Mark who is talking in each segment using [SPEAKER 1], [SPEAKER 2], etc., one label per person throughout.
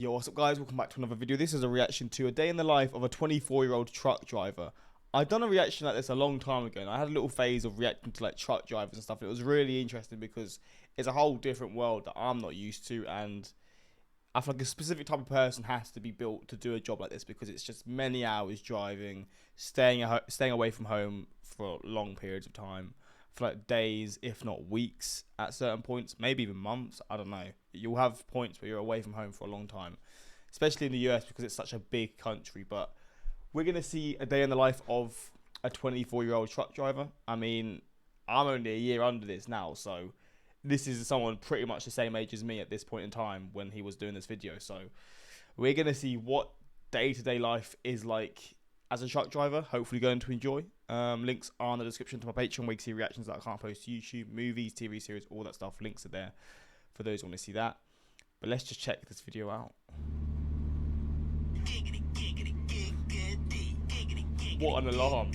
[SPEAKER 1] Yo, what's up guys, welcome back to another video. This is a reaction to a day in the life of a 24-year-old truck driver. I've done a reaction like this a long time ago, and I had a little phase of reacting to like truck drivers and stuff. It was really interesting because it's a whole different world that I'm not used to, and I feel like a specific type of person has to be built to do a job like this because it's just many hours driving, staying away from home for long periods of time, for like days, if not weeks at certain points, maybe even months, I don't know. You'll have points where you're away from home for a long time, especially in the US because it's such a big country. But we're going to see a day in the life of a 24-year-old truck driver. I mean, I'm only a year under this now, so this is someone pretty much the same age as me at this point in time when he was doing this video. So we're going to see what day-to-day life is like as a truck driver. Hopefully going to enjoy. Links are in the description to my Patreon where you can see reactions that I can't post to YouTube, movies, TV series, all that stuff. Links are there for those who want to see that. But let's just check this video out. What an alarm.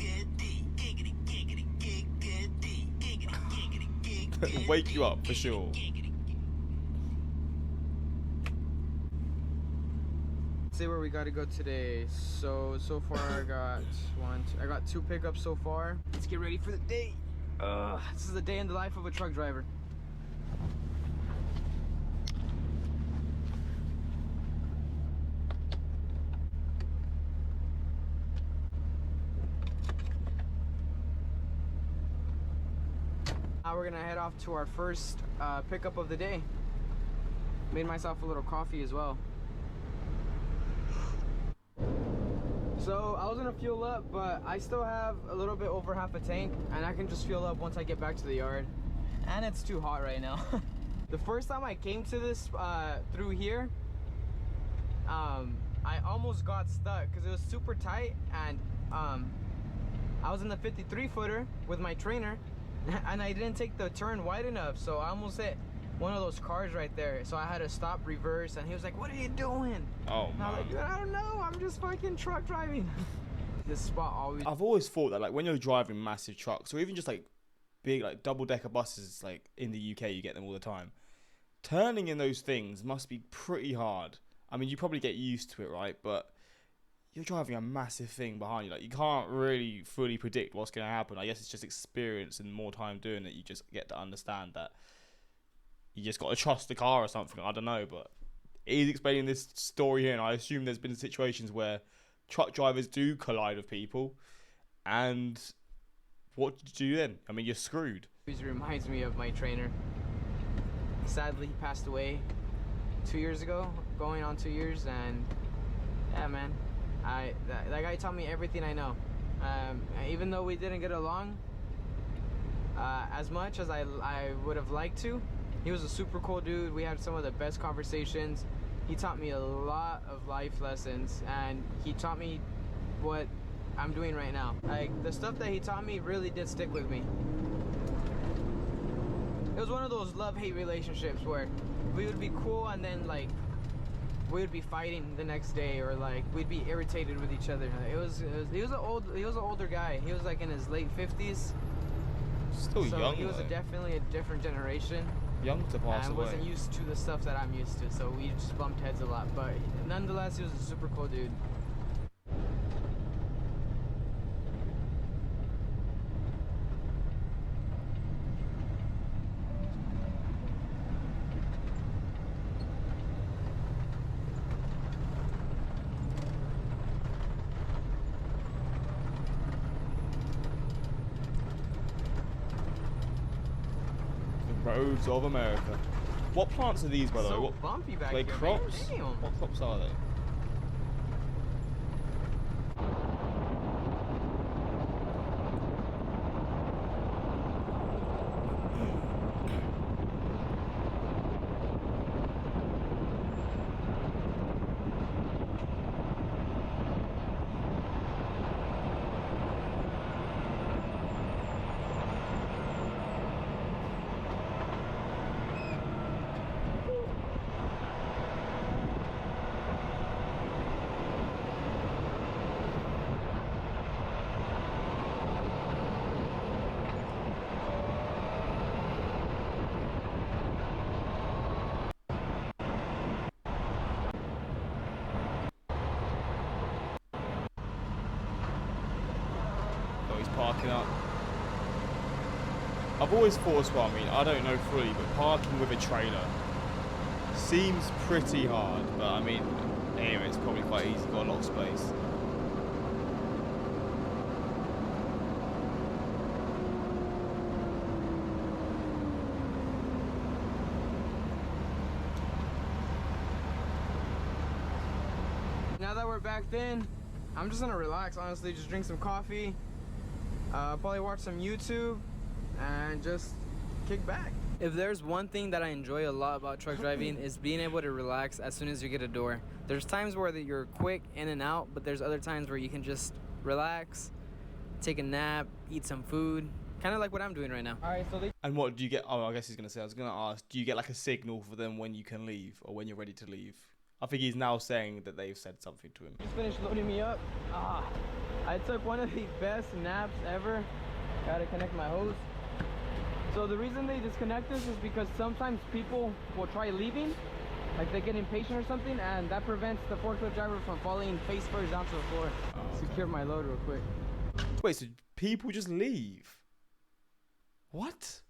[SPEAKER 1] Wake you up for sure.
[SPEAKER 2] See where we gotta go today. So far I got two pickups so far. Let's get ready for the day. This is the day in the life of a truck driver. Now we're gonna head off to our first pickup of the day. Made myself a little coffee as well. So I was gonna fuel up, but I still have a little bit over half a tank, and I can just fuel up once I get back to the yard. And it's too hot right now. The first time I came to this through here, I almost got stuck because it was super tight, and I was in the 53 footer with my trainer, and I didn't take the turn wide enough, so I almost hit one of those cars right there. So I had to stop, reverse, and he was like, "What are you doing?"
[SPEAKER 1] Oh man.
[SPEAKER 2] I was like, "I don't know, I'm just fucking truck driving." This spot always...
[SPEAKER 1] I've always thought that like when you're driving massive trucks or even just like big like double-decker buses, like in the UK you get them all the time, turning in those things must be pretty hard. I mean, you probably get used to it, right? But you're driving a massive thing behind you. Like, you can't really fully predict what's going to happen. I guess it's just experience and more time doing it. You just get to understand that you just got to trust the car or something. I don't know, but he's explaining this story here, and I assume there's been situations where truck drivers do collide with people. And what do you do then? I mean, you're screwed.
[SPEAKER 2] Always reminds me of my trainer. Sadly, he passed away 2 years ago, going on 2 years, and yeah, man. That guy taught me everything I know. Even though we didn't get along as much as I would have liked to, he was a super cool dude. We had some of the best conversations. He taught me a lot of life lessons, and he taught me what I'm doing right now. Like, the stuff that he taught me really did stick with me. It was one of those love-hate relationships where we would be cool, and then like we would be fighting the next day, or like we'd be irritated with each other. He was an older guy. He was like in his late 50s.
[SPEAKER 1] Still
[SPEAKER 2] so
[SPEAKER 1] young.
[SPEAKER 2] He was definitely a different generation.
[SPEAKER 1] Young to pass
[SPEAKER 2] and
[SPEAKER 1] away.
[SPEAKER 2] Wasn't used to the stuff that I'm used to, so we just bumped heads a lot. But nonetheless, he was a super cool dude.
[SPEAKER 1] Roads of America. What plants are these, by the way? What
[SPEAKER 2] bumpy back
[SPEAKER 1] like
[SPEAKER 2] here,
[SPEAKER 1] crops?
[SPEAKER 2] man.
[SPEAKER 1] What crops are they? parking up. I've always thought as well, I mean, I don't know fully, but parking with a trailer seems pretty hard. But I mean, anyway, it's probably quite easy, got a lot of space.
[SPEAKER 2] Now that we're back in, I'm just gonna relax, honestly, just drink some coffee, probably watch some YouTube, and just kick back. If there's one thing that I enjoy a lot about truck driving is being able to relax as soon as you get a door. There's times where you're quick in and out, but there's other times where you can just relax, take a nap, eat some food, kind of like what I'm doing right now. All right, so
[SPEAKER 1] And what do you get? Oh, I guess he's gonna say. I was gonna ask. Do you get like a signal for them when you can leave or when you're ready to leave? I think he's now saying that they've said something to him.
[SPEAKER 2] just finished loading me up. I took one of the best naps ever. Gotta connect my hose. So the reason they disconnect this is because sometimes people will try leaving, like they get impatient or something, and that prevents the forklift driver from falling face first down to the floor.
[SPEAKER 1] Oh, okay.
[SPEAKER 2] Secure my load real quick.
[SPEAKER 1] Wait, so people just leave? What?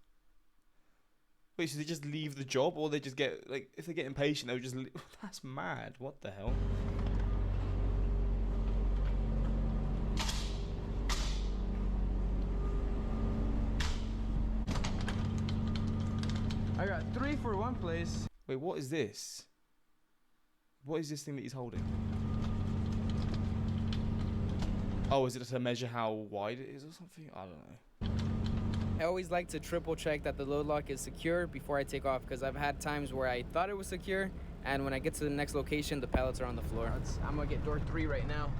[SPEAKER 1] Wait, so they just leave the job, or they just get, like, if they get impatient, they'll just leave? That's mad. What the hell?
[SPEAKER 2] I got 3 for one place.
[SPEAKER 1] Wait, what is this? What is this thing that he's holding? Oh, is it to measure how wide it is or something? I don't know.
[SPEAKER 2] I always like to triple check that the load lock is secure before I take off, because I've had times where I thought it was secure, and when I get to the next location, the pallets are on the floor. I'm gonna get door 3 right now.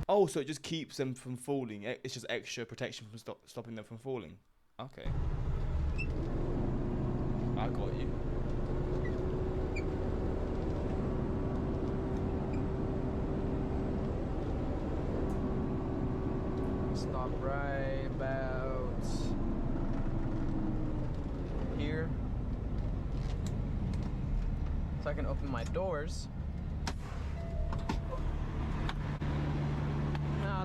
[SPEAKER 1] Oh, so it just keeps them from falling. It's just extra protection from stopping them from falling. Okay. I got you.
[SPEAKER 2] Stop right about here, so I can open my doors.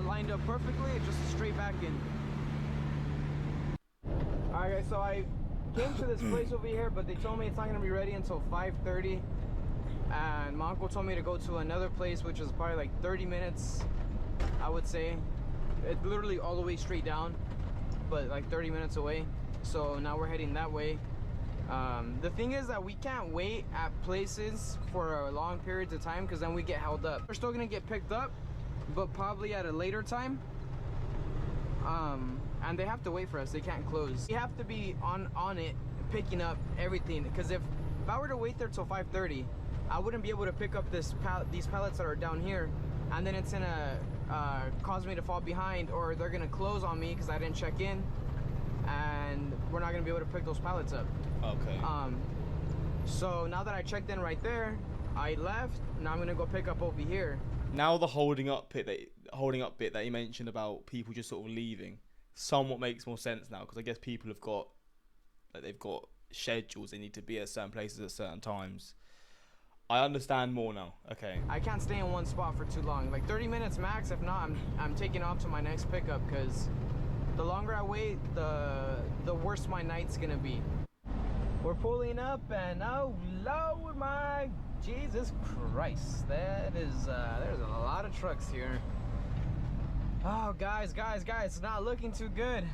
[SPEAKER 2] Lined up perfectly, just straight back in. Alright guys, so I came to this place over here, but they told me it's not going to be ready until 5:30, and my uncle told me to go to another place which is probably like 30 minutes, I would say. It's literally all the way straight down, but like 30 minutes away. So now we're heading that way. The thing is that we can't wait at places for long periods of time, because then we get held up. We're still gonna get picked up, but probably at a later time. And they have to wait for us. They can't close. We have to be on it, picking up everything, because if I were to wait there till 5:30, I wouldn't be able to pick up these pallets that are down here, and then it's gonna cause me to fall behind, or they're gonna close on me because I didn't check in, and we're not gonna be able to pick those pallets up.
[SPEAKER 1] Okay.
[SPEAKER 2] So now that I checked in right there, I left. Now I'm gonna go pick up over here.
[SPEAKER 1] Now the holding up bit that you mentioned about people just sort of leaving somewhat makes more sense now, because I guess people have got, like, they've got schedules. They need to be at certain places at certain times. I understand more now. Okay.
[SPEAKER 2] I can't stay in one spot for too long, like 30 minutes max. If not, I'm taking off to my next pickup, because the longer I wait, the worse my night's gonna be. We're pulling up, and oh Lord, my Jesus Christ, that is there's a lot of trucks here. Oh guys, it's not looking too good.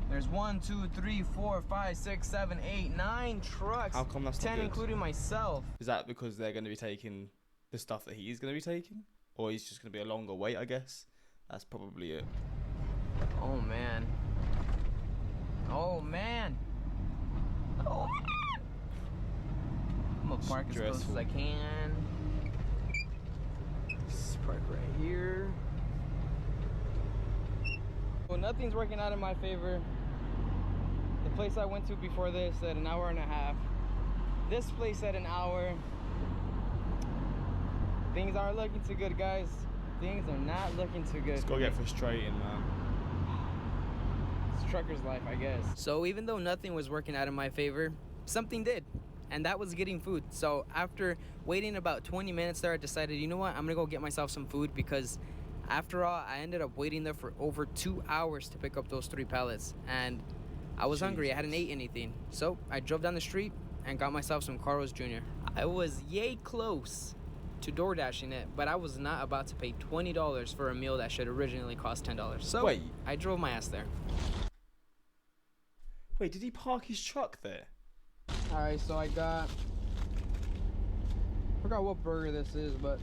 [SPEAKER 2] There's 1, 2, 3, 4, 5, 6, 7, 8, 9 trucks.
[SPEAKER 1] How come that's not
[SPEAKER 2] 10
[SPEAKER 1] good?
[SPEAKER 2] including myself.
[SPEAKER 1] Is that because they're going to be taking the stuff that he's going to be taking, or he's just going to be a longer wait? I guess that's probably it.
[SPEAKER 2] Oh man. Oh man. Oh man. I'm gonna park as close as I can. Just park right here. Well, nothing's working out in my favor. The place I went to before this said an hour and a half. This place said an hour. Things aren't looking too good, guys. Things are not looking too good.
[SPEAKER 1] It's gonna get frustrating, man.
[SPEAKER 2] It's trucker's life, I guess. So even though nothing was working out in my favor, something did. And that was getting food. So after waiting about 20 minutes there, I decided, you know what? I'm gonna go get myself some food, because After all, I ended up waiting there for over 2 hours to pick up those 3 pallets, and I was hungry. I hadn't ate anything. So I drove down the street and got myself some Carl's Jr. I was yay close to door dashing it, but I was not about to pay $20 for a meal that should originally cost $10. So
[SPEAKER 1] Wait.
[SPEAKER 2] I drove my ass there.
[SPEAKER 1] Wait, did he park his truck there?
[SPEAKER 2] Alright, so I forgot what burger this is, but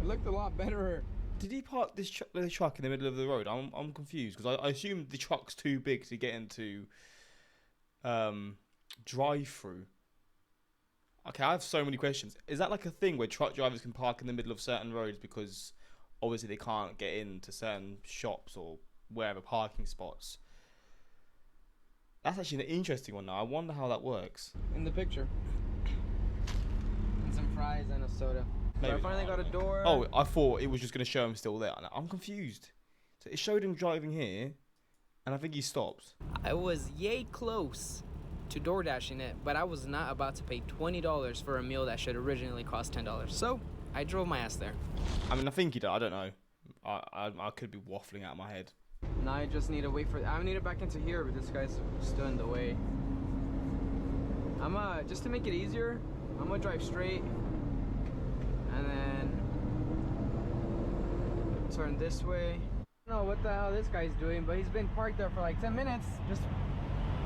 [SPEAKER 2] it looked a lot better.
[SPEAKER 1] Did he park this the truck in the middle of the road? I'm confused because I assumed the truck's too big to get into drive-through. Okay, I have so many questions. Is that like a thing where truck drivers can park in the middle of certain roads because obviously they can't get into certain shops or wherever parking spots? That's actually an interesting one now. I wonder how that works.
[SPEAKER 2] In the picture. And some fries and a soda. So I finally got a door.
[SPEAKER 1] Oh, I thought it was just going to show him still there. I'm confused. So it showed him driving here, and I think he stopped.
[SPEAKER 2] I was yay close to door dashing it, but I was not about to pay $20 for a meal that should originally cost $10. So I drove my ass there.
[SPEAKER 1] I mean, I think he did. I don't know. I could be waffling out of my head.
[SPEAKER 2] Now I just need to wait for. I need to back into here, but this guy's still in the way. Just to make it easier, I'm gonna drive straight, and then turn this way. I don't know what the hell this guy's doing, but he's been parked there for like 10 minutes. Just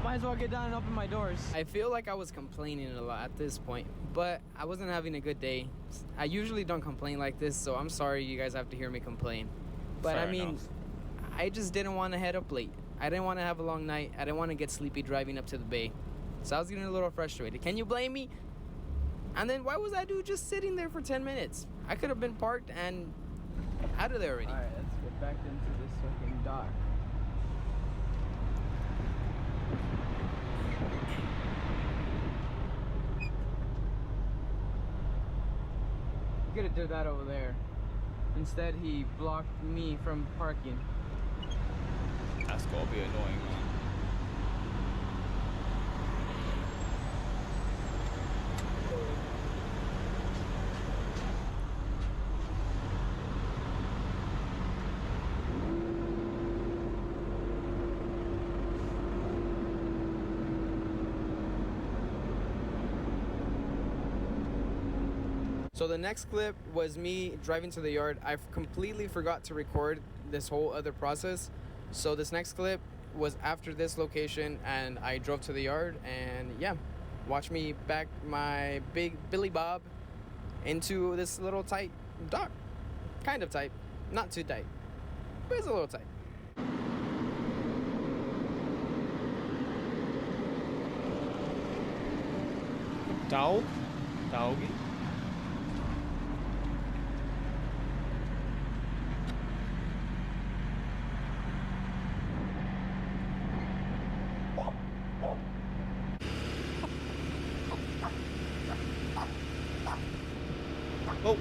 [SPEAKER 2] might as well get down and open my doors. I feel like I was complaining a lot at this point, but I wasn't having a good day. I usually don't complain like this, so I'm sorry you guys have to hear me complain. But
[SPEAKER 1] Fair
[SPEAKER 2] I mean,
[SPEAKER 1] enough.
[SPEAKER 2] I just didn't want to head up late. I didn't want to have a long night. I didn't want to get sleepy driving up to the bay. So I was getting a little frustrated. Can you blame me? And then why was that dude just sitting there for 10 minutes? I could have been parked and out of there already. Alright, let's get back into this fucking dock. He could have did that over there. Instead, he blocked me from parking.
[SPEAKER 1] That's gotta be annoying, man.
[SPEAKER 2] So the next clip was me driving to the yard. I completely forgot to record this whole other process. So this next clip was after this location, and I drove to the yard, and yeah, watch me back my big Billy Bob into this little tight dock. Kind of tight, not too tight, but it's a little tight.
[SPEAKER 1] Doggy? Oh,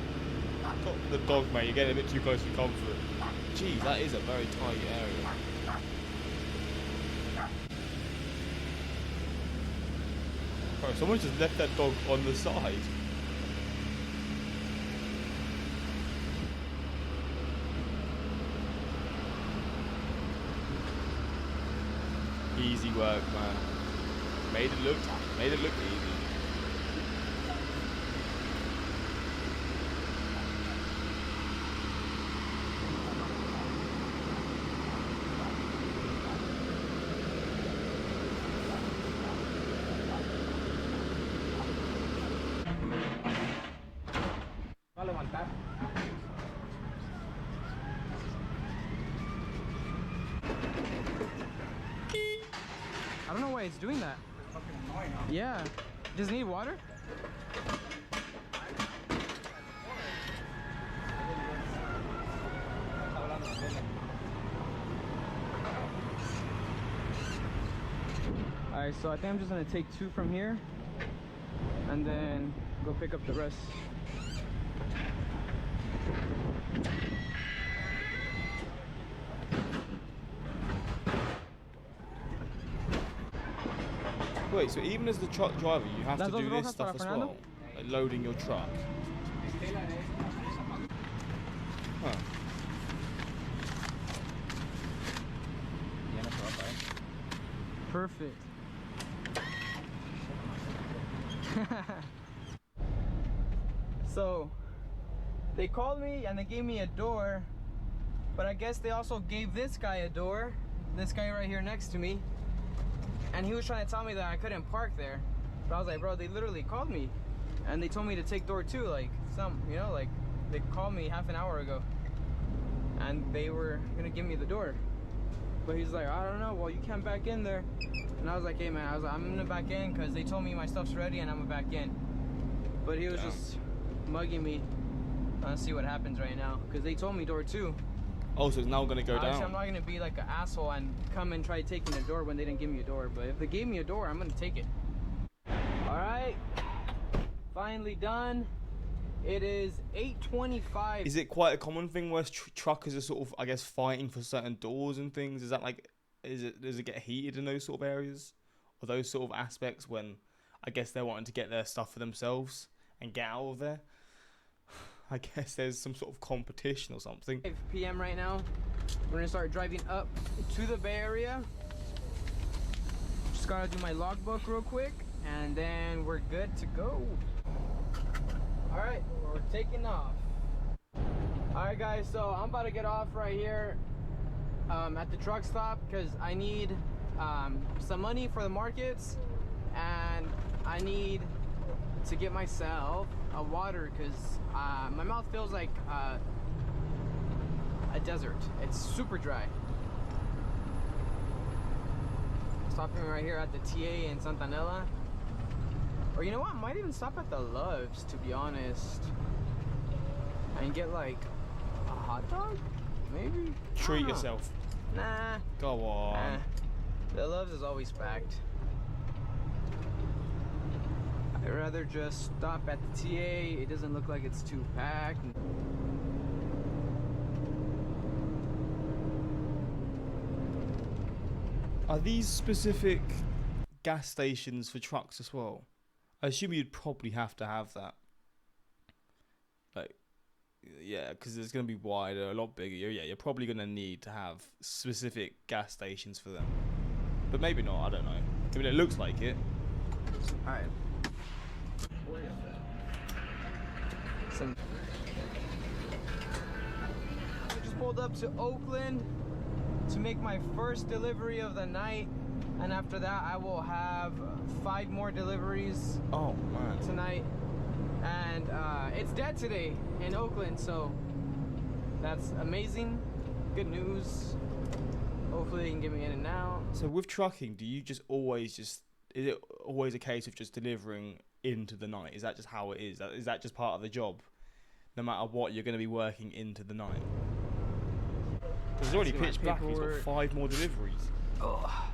[SPEAKER 1] the dog, mate. You're getting a bit too close to comfort. Jeez, that is a very tight area. Bro, someone just left that dog on the side. Easy work, man. Made it look easy.
[SPEAKER 2] I don't know why it's doing that.
[SPEAKER 3] It's fucking annoying.
[SPEAKER 2] Yeah. Does it need water? Alright, so I think I'm just gonna take 2 from here and then go pick up the rest.
[SPEAKER 1] Wait, so even as the truck driver, you have to do this stuff as well? Like loading your truck? Huh.
[SPEAKER 2] Perfect. So they called me and they gave me a door, but I guess they also gave this guy a door, this guy right here next to me, and he was trying to tell me that I couldn't park there. But I was like, bro, they literally called me and they told me to take door 2, like you know, like they called me half an hour ago and they were gonna give me the door. But he's like, I don't know, well, you can't back in there. And I was like, hey man, I was like, I'm gonna back in because they told me my stuff's ready and I'm gonna back in. But he was just mugging me. Let's see what happens right now, because they told me door 2.
[SPEAKER 1] Oh, so it's now gonna go down.
[SPEAKER 2] I'm not gonna be like an asshole and come and try taking a door when they didn't give me a door. But if they gave me a door, I'm gonna take it. All right, finally done. It is 8:25.
[SPEAKER 1] Is it quite a common thing where truckers are sort of, I guess, fighting for certain doors and things? Is that like, does it get heated in those sort of areas, or those sort of aspects when, I guess, they're wanting to get their stuff for themselves and get out of there? I guess there's some sort of competition or something.
[SPEAKER 2] 5 p.m. right now. We're gonna start driving up to the Bay Area. Just gotta do my logbook real quick, and then we're good to go. All right, we're taking off. All right, guys, so I'm about to get off right here at the truck stop because I need some money for the markets, and I need to get myself a water because my mouth feels like a desert. It's super dry. Stopping right here at the TA in Santanella. Or you know what, I might even stop at the Loves, to be honest, and get like a hot dog, maybe?
[SPEAKER 1] Treat yourself.
[SPEAKER 2] Nah.
[SPEAKER 1] Go on.
[SPEAKER 2] The Loves is always packed. I'd rather just stop at the TA. It doesn't look like it's too packed.
[SPEAKER 1] Are these specific gas stations for trucks as well? I assume you'd probably have to have that. Like, yeah, because it's going to be wider, a lot bigger. Yeah, you're probably going to need to have specific gas stations for them. But maybe not, I don't know. I mean, it looks like it.
[SPEAKER 2] Alright. I just pulled up to Oakland to make my first delivery of the night, and after that I will have 5 more deliveries tonight. And it's dead today in Oakland, so that's amazing. Good news. Hopefully they can get me in and out.
[SPEAKER 1] So with trucking, do you just always is it always a case of just delivering into the night? Is that just how it is? Is that just part of the job? No matter what, you're going to be working into the night. It's already pitch black. He's got 5 more deliveries.
[SPEAKER 2] Oh.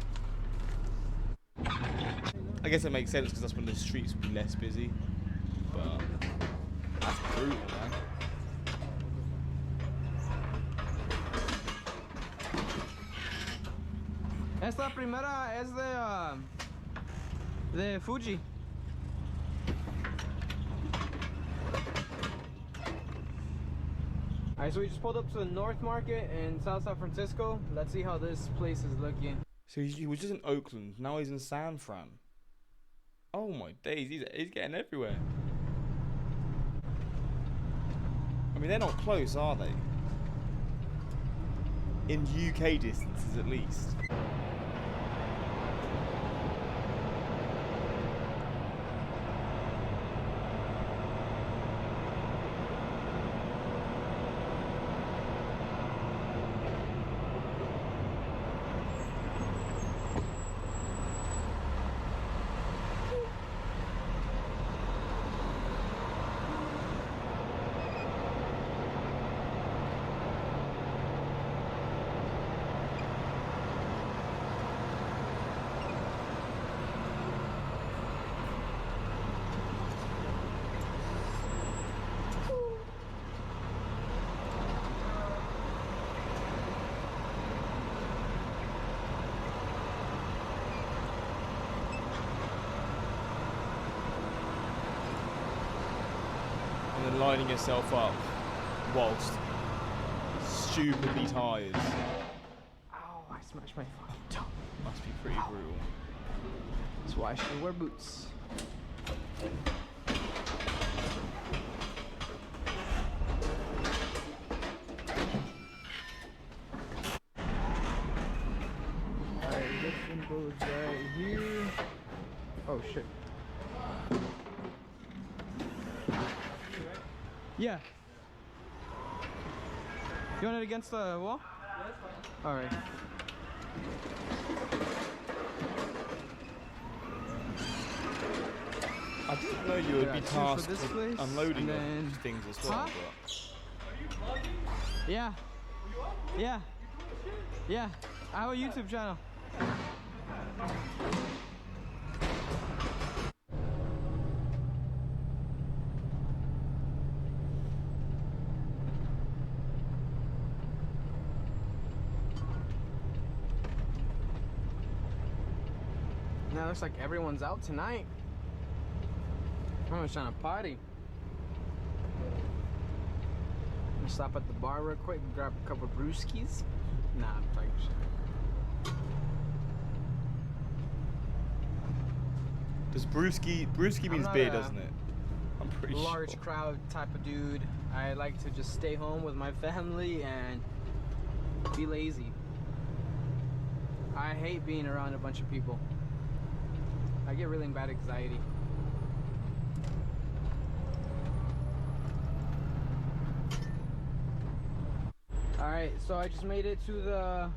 [SPEAKER 1] I guess it makes sense because that's when the streets will be less busy. But that's brutal, man.
[SPEAKER 2] Esta primera es de Fuji. Alright, so we just pulled up to the North Market in South San Francisco. Let's see how this place is looking.
[SPEAKER 1] So he was just in Oakland, now he's in San Fran. Oh my days, he's getting everywhere. I mean, they're not close, are they? In UK distances, at least. And then lining yourself up whilst stupidly tired.
[SPEAKER 2] Ow, I smashed my fucking toe.
[SPEAKER 1] Must actually pretty brutal.
[SPEAKER 2] That's why I should wear boots. Alright, this one goes right here. Oh shit. Yeah. You want it against the wall? Yeah, that's fine. Alright.
[SPEAKER 1] I didn't know you would be tasked with unloading things as well.
[SPEAKER 2] Huh?
[SPEAKER 1] But...
[SPEAKER 2] Yeah. Yeah. Yeah. I have a YouTube channel. Now it looks like everyone's out tonight. I'm just trying to party. I'm gonna stop at the bar real quick and grab a couple brewskis. Nah, I'm talking shit.
[SPEAKER 1] Does brewski means beer, doesn't it? I'm pretty sure.
[SPEAKER 2] Large crowd type of dude. I like to just stay home with my family and be lazy. I hate being around a bunch of people. I get really bad anxiety. Alright, so I just made it to the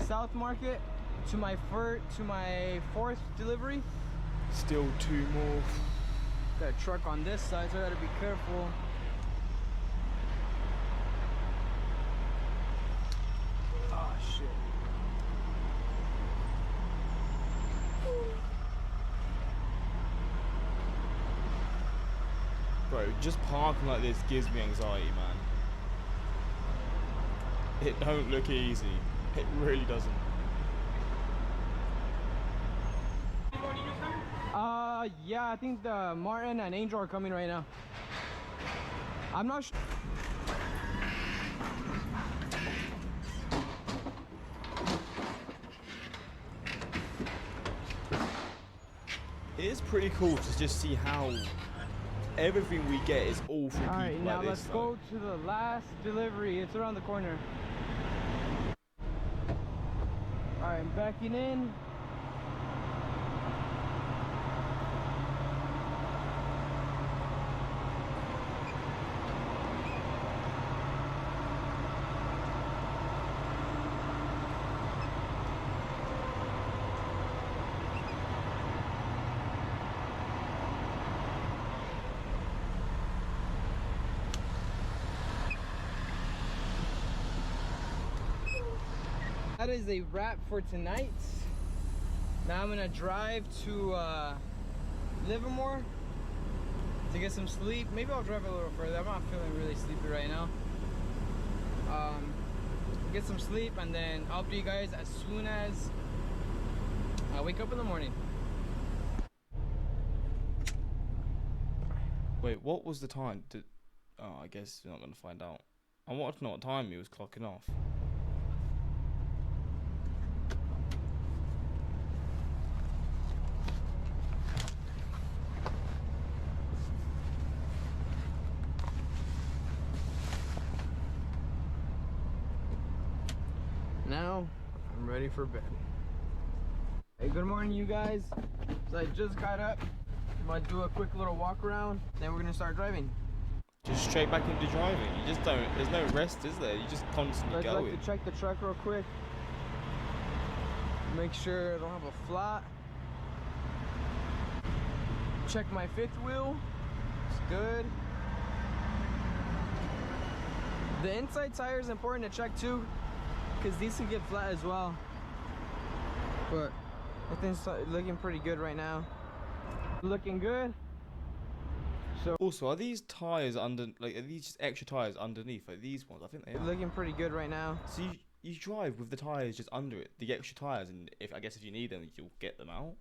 [SPEAKER 2] South Market to my fourth delivery.
[SPEAKER 1] Still 2 more.
[SPEAKER 2] Got a truck on this side, so I gotta be careful. Oh shit.
[SPEAKER 1] Bro, just parking like this gives me anxiety, man. It don't look easy. It really doesn't.
[SPEAKER 2] Yeah, I think the Martin and Angel are coming right now. I'm not sure.
[SPEAKER 1] It is pretty cool to just see how everything we get is all from people like this.
[SPEAKER 2] Alright, now let's go to the last delivery. It's around the corner. Alright, I'm backing in. That is a wrap for tonight. Now I'm gonna drive to Livermore to get some sleep. Maybe I'll drive a little further. I'm not feeling really sleepy right now. Get some sleep and then I'll update you guys as soon as I wake up in the morning.
[SPEAKER 1] Wait, what was the time? Oh, I guess you're not gonna find out. I wanted to know what time he was clocking off.
[SPEAKER 2] Now I'm ready for bed. Hey, good morning, you guys. So I just got up. I'm gonna do a quick little walk around, then we're gonna start driving.
[SPEAKER 1] Just straight back into driving. You just don't. There's no rest, is there? You just constantly
[SPEAKER 2] I'd
[SPEAKER 1] going.
[SPEAKER 2] like to check the truck real quick. Make sure I don't have a flat. Check my fifth wheel. It's good. The inside tire is important to check too, because these can get flat as well. But I think it's looking pretty good right now. Looking good. So
[SPEAKER 1] also, are these tires are these just extra tires underneath? Like these ones, I think they are.
[SPEAKER 2] Looking pretty good right now.
[SPEAKER 1] So you drive with the tires just under it, the extra tires, and if if you need them, you'll get them out.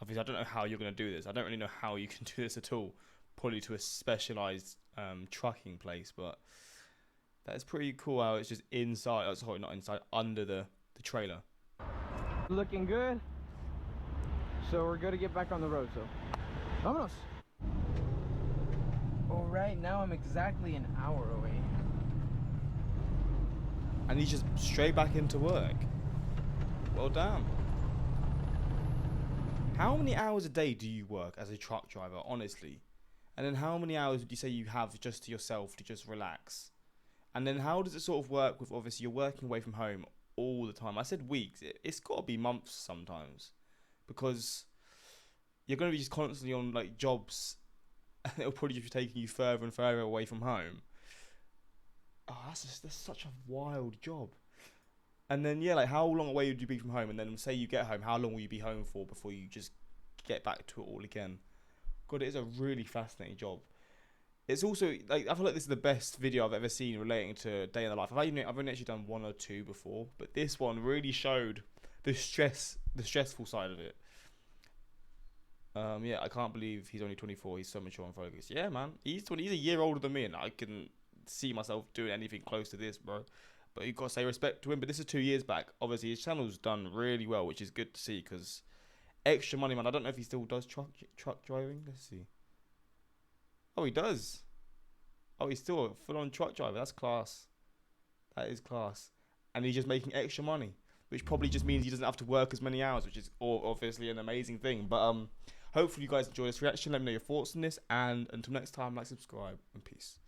[SPEAKER 1] Obviously, I don't know how you're gonna do this. I don't really know how you can do this at all. Probably to a specialized trucking place, but that's pretty cool. How it's just inside. Oh, sorry, not inside, under the trailer.
[SPEAKER 2] Looking good. So we're good to get back on the road, so vámonos. All right, now I'm exactly an hour away.
[SPEAKER 1] And he's just straight back into work. Well done. How many hours a day do you work as a truck driver, honestly? And then how many hours would you say you have just to yourself to just relax? And then how does it sort of work with, obviously, you're working away from home all the time? I said weeks. It's got to be months sometimes. Because you're going to be just constantly on like jobs and it'll probably just be taking you further and further away from home. Oh, that's such a wild job. And then, yeah, like how long away would you be from home? And then say you get home, how long will you be home for before you just get back to it all again? God, it is a really fascinating job. It's also, like, I feel like this is the best video I've ever seen relating to day in the life. I've only actually done one or two before, but this one really showed the stressful side of it. Yeah, I can't believe he's only 24. He's so mature and focused. Yeah, man, he's 20. He's a year older than me, and I couldn't see myself doing anything close to this, bro. But you got to say respect to him. But this is 2 years back. Obviously, his channel's done really well, which is good to see because extra money, man. I don't know if he still does truck driving. Let's see. Oh, he does. Oh, he's still a full-on truck driver. That's class. That is class. And he's just making extra money, which probably just means he doesn't have to work as many hours, which is obviously an amazing thing. But hopefully you guys enjoy this reaction. Let me know your thoughts on this. And until next time, like, subscribe, and peace.